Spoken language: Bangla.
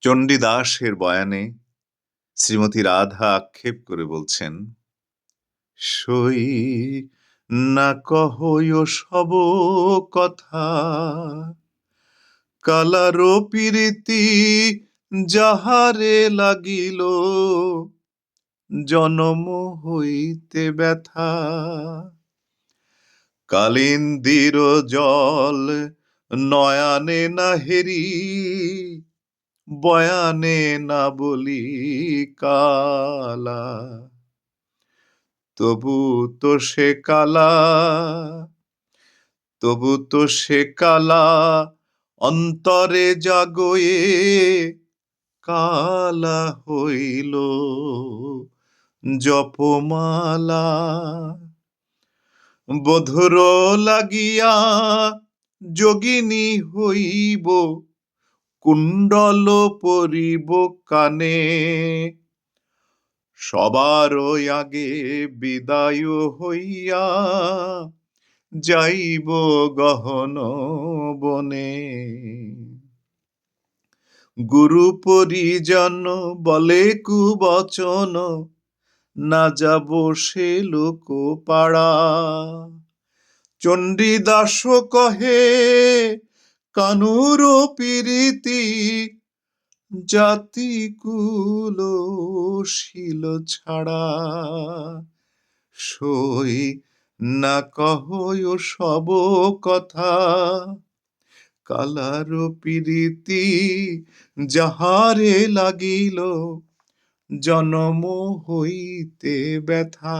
চণ্ডীদাসের বয়ানে শ্রীমতী রাধা আক্ষেপ করে বলছেন, সই না কহয় সব কথা, কালার পিরিতি যাহারে লাগিল, জনম হইতে ব্যথা। কালিন্দির জল নয়ানে না হেরি, বয়ানে না বলি কালা, তবু তো সে কালা, তবু তো সে কালা অন্তরে জাগয়ে, কালা হইল জপমালা। বধুর লাগিয়া যোগিনী হইব, কুণ্ডল পরিব কানে, সবার আগে বিদায় হইয়া যাইব গহন বনে। গুরু পরিজন বলে কুবচন, না যাব সে লোক পাড়া। চণ্ডীদাস কহে কানুর পিরিতি, জাতি কুল শিল ছাড়া। সই না কহয় সব কথা, কালার পিরিতি যাহারে লাগিল, জনম হইতে ব্যথা।